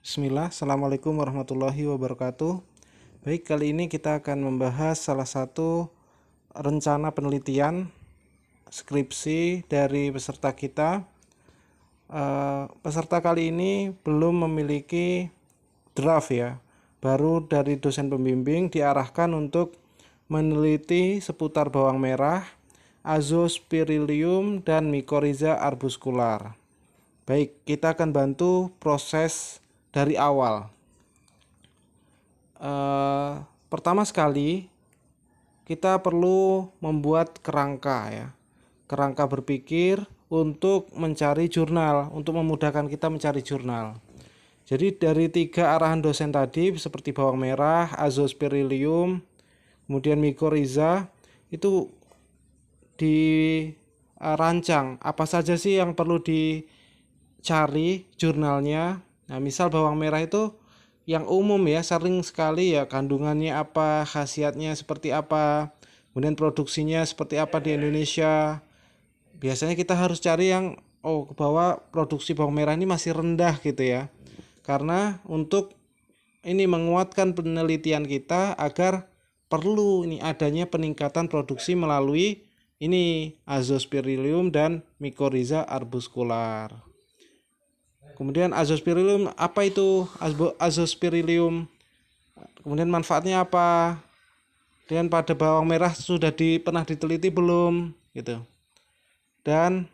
Bismillah, Assalamualaikum warahmatullahi wabarakatuh. Baik, kali ini kita akan membahas salah satu rencana penelitian skripsi dari peserta kita. Peserta kali ini belum memiliki draft ya, baru dari dosen pembimbing diarahkan untuk meneliti seputar bawang merah, Azospirillum, dan Mycorrhiza arbuscular. Baik, kita akan bantu proses dari awal. Pertama sekali kita perlu membuat kerangka ya, kerangka berpikir untuk mencari jurnal, untuk memudahkan kita mencari jurnal. Jadi dari 3 arahan dosen tadi seperti bawang merah, Azospirillum, kemudian Mycorrhiza, itu dirancang apa saja sih yang perlu dicari jurnalnya. Nah, misal bawang merah itu yang umum ya, sering sekali ya, kandungannya apa, khasiatnya seperti apa, kemudian produksinya seperti apa di Indonesia. Biasanya kita harus cari yang bahwa produksi bawang merah ini masih rendah gitu ya. Karena untuk ini menguatkan penelitian kita agar perlu ini adanya peningkatan produksi melalui ini Azospirillum dan Mycorrhiza arbuscular. Kemudian Azospirillum, apa itu Azospirillum? Kemudian manfaatnya apa? Dan pada bawang merah sudah pernah diteliti belum? Gitu. Dan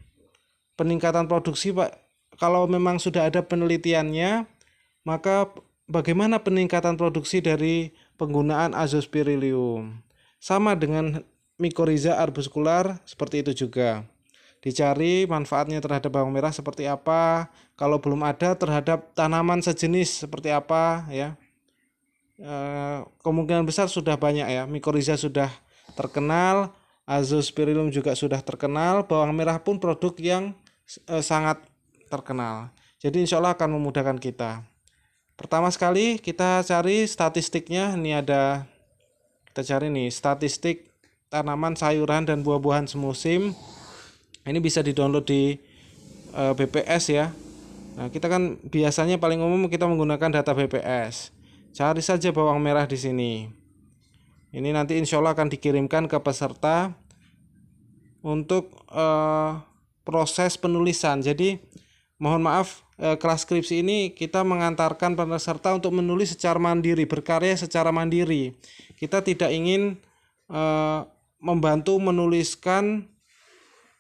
peningkatan produksi, Pak, kalau memang sudah ada penelitiannya, maka bagaimana peningkatan produksi dari penggunaan Azospirillum? Sama dengan Mycorrhiza arbuscular, seperti itu juga. Dicari manfaatnya terhadap bawang merah seperti apa, kalau belum ada terhadap tanaman sejenis seperti apa ya. Kemungkinan besar sudah banyak ya. Mycorrhiza sudah terkenal, Azospirillum juga sudah terkenal, bawang merah pun produk yang sangat terkenal. Jadi insya Allah akan memudahkan kita. Pertama sekali kita cari statistiknya. Ini ada, kita cari nih statistik tanaman sayuran dan buah-buahan semusim. Ini bisa di-download di BPS ya. Nah, kita kan biasanya paling umum kita menggunakan data BPS. Cari saja bawang merah di sini. Ini nanti insya Allah akan dikirimkan ke peserta untuk proses penulisan. Jadi mohon maaf, kelas skripsi ini kita mengantarkan peserta untuk menulis secara mandiri, berkarya secara mandiri. Kita tidak ingin membantu menuliskan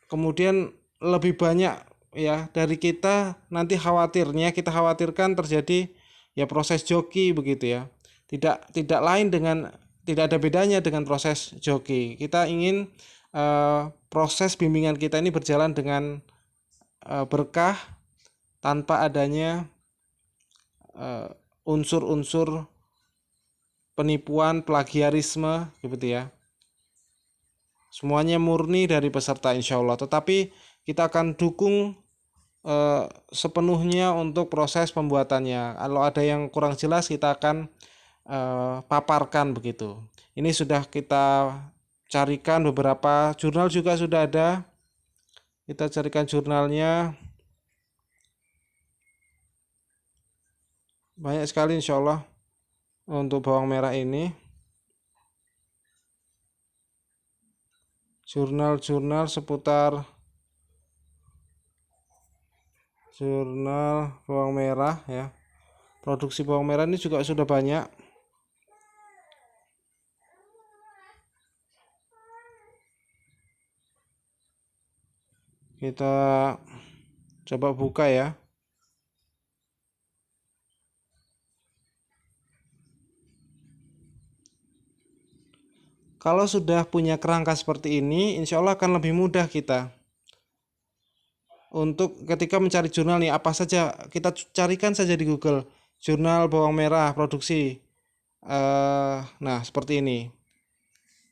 kemudian lebih banyak ya dari kita, nanti kita khawatirkan terjadi ya proses joki begitu ya. Tidak lain dengan, tidak ada bedanya dengan proses joki. Kita ingin proses bimbingan kita ini berjalan dengan berkah tanpa adanya unsur-unsur penipuan, plagiarisme gitu ya. Semuanya murni dari peserta insya Allah. Tetapi kita akan dukung sepenuhnya untuk proses pembuatannya. Kalau ada yang kurang jelas kita akan paparkan begitu. Ini sudah kita carikan beberapa jurnal juga sudah ada. Kita carikan jurnalnya. Banyak sekali insya Allah untuk bawang merah ini. Jurnal-jurnal seputar jurnal bawang merah ya. Produksi bawang merah ini juga sudah banyak. Kita coba buka ya. Kalau sudah punya kerangka seperti ini, insya Allah akan lebih mudah kita untuk ketika mencari jurnal nih, apa saja kita carikan saja di Google, jurnal bawang merah produksi. Nah seperti ini,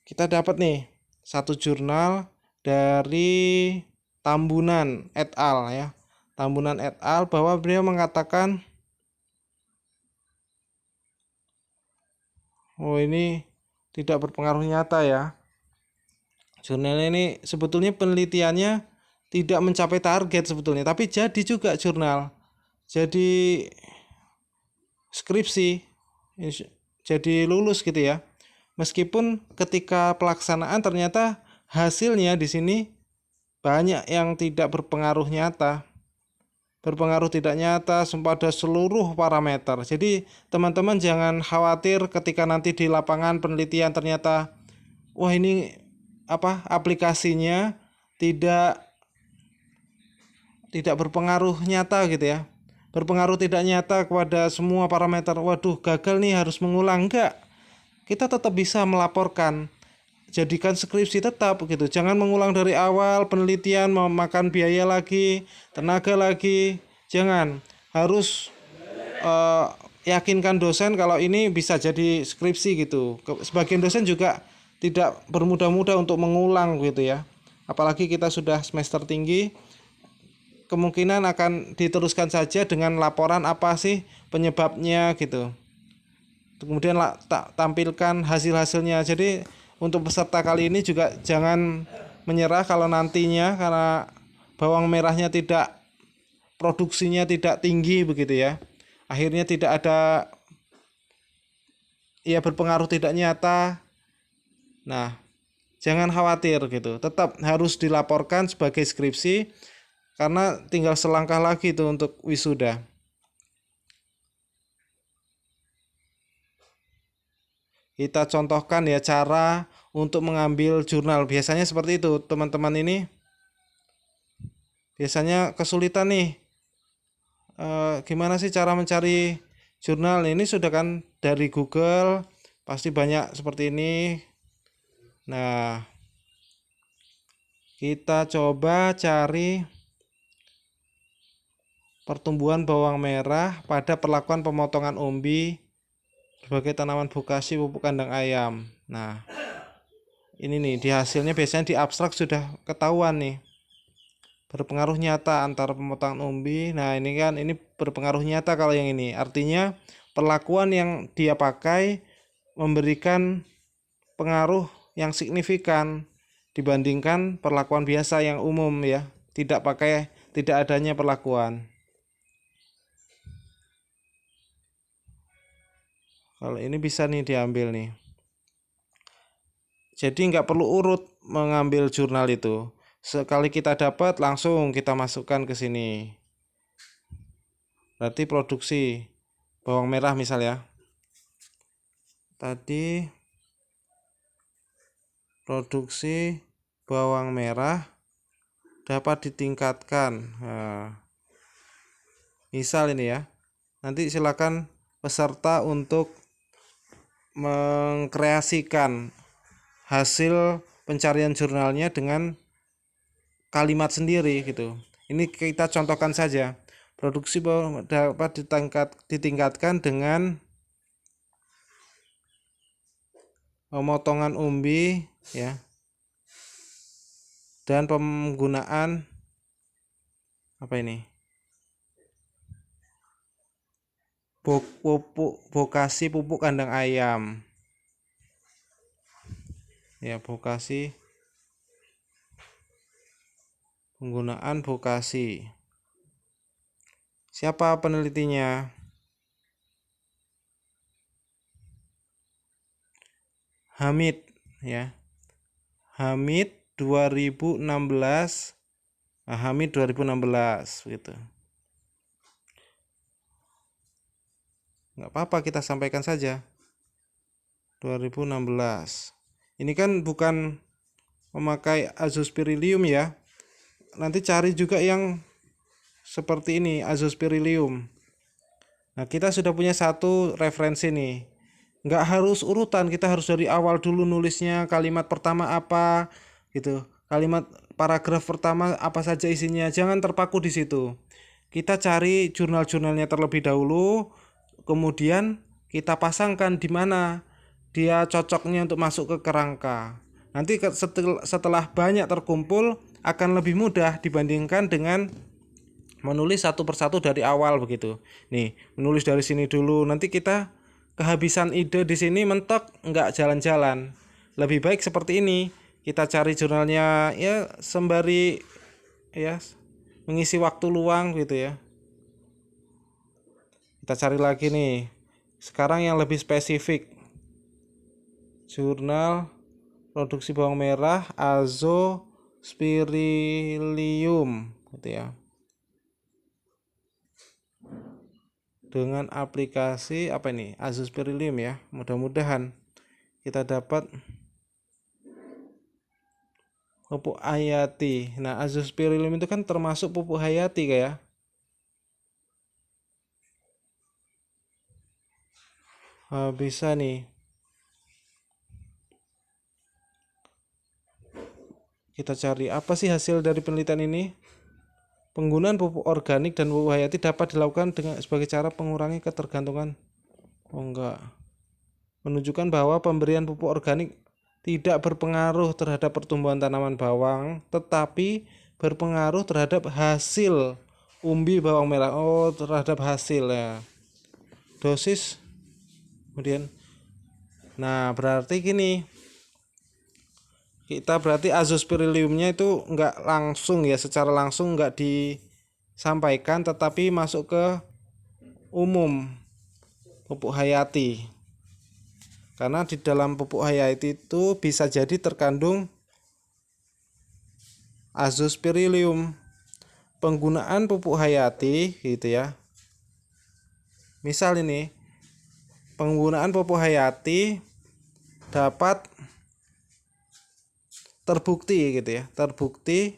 kita dapat nih satu jurnal dari Tambunan et al ya. Tambunan et al bahwa beliau mengatakan, ini tidak berpengaruh nyata ya. Jurnal ini sebetulnya penelitiannya tidak mencapai target sebetulnya, tapi jadi juga jurnal. Jadi skripsi, jadi lulus gitu ya. Meskipun ketika pelaksanaan ternyata hasilnya di sini banyak yang tidak berpengaruh nyata. Berpengaruh tidak nyata pada seluruh parameter. Jadi teman-teman jangan khawatir ketika nanti di lapangan penelitian ternyata wah ini aplikasinya tidak berpengaruh nyata gitu ya. Berpengaruh tidak nyata kepada semua parameter. Waduh, gagal nih, harus mengulang. Enggak. Kita tetap bisa melaporkan. Jadikan skripsi tetap gitu. Jangan mengulang dari awal penelitian, memakan biaya lagi, tenaga lagi. Jangan. Harus yakinkan dosen kalau ini bisa jadi skripsi gitu. Sebagian dosen juga tidak bermudah-mudah untuk mengulang gitu ya. Apalagi kita sudah semester tinggi, kemungkinan akan diteruskan saja dengan laporan apa sih penyebabnya gitu. Kemudian tampilkan hasil-hasilnya. Jadi untuk peserta kali ini juga jangan menyerah kalau nantinya karena bawang merahnya produksinya tidak tinggi begitu ya. Akhirnya tidak ada berpengaruh tidak nyata. Nah, jangan khawatir gitu. Tetap harus dilaporkan sebagai skripsi karena tinggal selangkah lagi tuh untuk wisuda. Kita contohkan ya cara untuk mengambil jurnal. Biasanya seperti itu, teman-teman ini biasanya kesulitan nih. Gimana sih cara mencari jurnal? Ini sudah kan dari Google, pasti banyak seperti ini. Nah, kita coba cari pertumbuhan bawang merah pada perlakuan pemotongan umbi sebagai tanaman bokasi pupuk kandang ayam. Nah, ini nih di hasilnya biasanya di abstrak sudah ketahuan nih berpengaruh nyata antara pemotongan umbi. Nah, ini berpengaruh nyata kalau yang ini. Artinya perlakuan yang dia pakai memberikan pengaruh yang signifikan dibandingkan perlakuan biasa yang umum ya, tidak adanya perlakuan. Kalau ini bisa nih diambil nih. Jadi nggak perlu urut mengambil jurnal itu. Sekali kita dapat langsung kita masukkan ke sini. Berarti produksi bawang merah misalnya. Tadi produksi bawang merah dapat ditingkatkan. Nah, misal ini ya. Nanti silakan peserta untuk mengkreasikan hasil pencarian jurnalnya dengan kalimat sendiri gitu. Ini kita contohkan saja. Produksi bawang dapat ditingkatkan dengan pemotongan umbi ya. Dan penggunaan bokasi pupuk kandang ayam. Ya, bokasi, penggunaan bokasi. Siapa penelitinya? Hamid ya. Hamid 2016. Hamid 2016 gitu. Nggak apa-apa, kita sampaikan saja 2016. Ini kan bukan memakai azospirillum ya. Nanti cari juga yang seperti ini, azospirillum. Nah, kita sudah punya satu referensi nih. Nggak harus urutan, kita harus dari awal dulu nulisnya. Kalimat pertama apa gitu. Kalimat paragraf pertama apa saja isinya. Jangan terpaku di situ. Kita cari jurnal-jurnalnya terlebih dahulu, kemudian kita pasangkan di mana dia cocoknya untuk masuk ke kerangka. Nanti setelah banyak terkumpul akan lebih mudah dibandingkan dengan menulis satu persatu dari awal begitu. Nih, menulis dari sini dulu. Nanti kita kehabisan ide di sini, mentok, nggak jalan-jalan. Lebih baik seperti ini. Kita cari jurnalnya ya sembari ya mengisi waktu luang gitu ya. Kita cari lagi nih. Sekarang yang lebih spesifik. Jurnal produksi bawang merah Azospirillum gitu ya. Dengan aplikasi apa ini? Azospirillum ya. Mudah-mudahan kita dapat pupuk hayati. Nah, Azospirillum itu kan termasuk pupuk hayati kayak. Bisa nih. Kita cari apa sih hasil dari penelitian ini? Penggunaan pupuk organik dan pupuk hayati dapat dilakukan dengan sebagai cara mengurangi ketergantungan. Oh enggak. Menunjukkan bahwa pemberian pupuk organik tidak berpengaruh terhadap pertumbuhan tanaman bawang, tetapi berpengaruh terhadap hasil umbi bawang merah. Oh, terhadap hasil ya. Dosis. Kemudian, nah berarti gini. Kita berarti Azospirillumnya itu enggak langsung ya, secara langsung enggak disampaikan, tetapi masuk ke umum pupuk hayati. Karena di dalam pupuk hayati itu bisa jadi terkandung Azospirillum. Penggunaan pupuk hayati gitu ya. Misal ini, penggunaan pupuk hayati dapat terbukti gitu ya, terbukti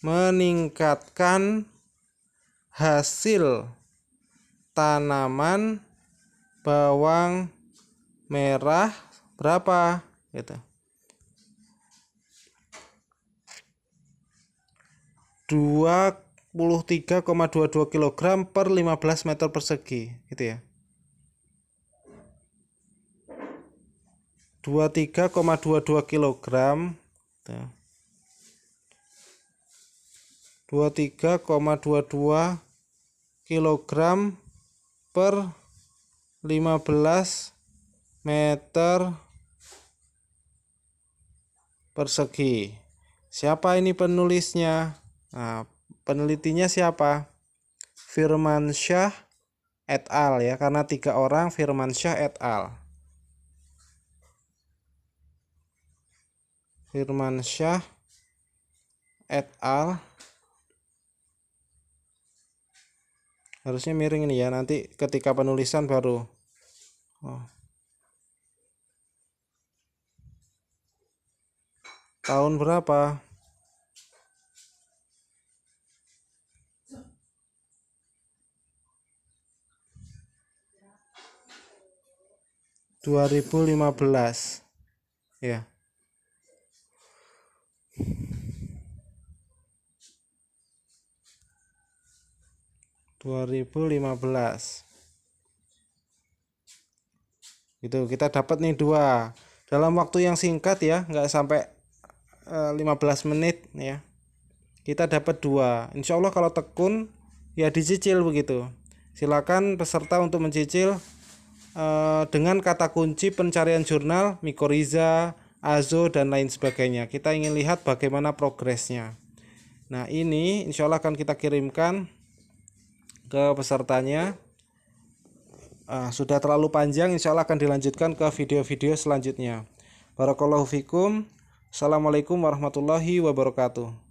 meningkatkan hasil tanaman bawang merah berapa gitu. 23,22 kg per 15 meter persegi gitu ya. 23,22 kg 23,22 kg per 15 meter persegi. Siapa ini penulisnya? Nah, penelitinya siapa? Firmansyah et al ya, karena 3 orang, Firmansyah et al. Firmansyah et al. Harusnya miring ini ya, nanti ketika penulisan baru. Tahun berapa? (2015) ya. 2015. Gitu, kita dapat nih 2 dalam waktu yang singkat ya, nggak sampai 15 menit ya. Kita dapat 2. Insya Allah kalau tekun ya dicicil begitu. Silakan peserta untuk mencicil dengan kata kunci pencarian jurnal Mycorrhiza, Azo dan lain sebagainya. Kita ingin lihat bagaimana progresnya. Nah, ini insya Allah akan kita kirimkan ke pesertanya. Sudah terlalu panjang, insya Allah akan dilanjutkan ke video-video selanjutnya. Barakallahu fikum. Assalamualaikum warahmatullahi wabarakatuh.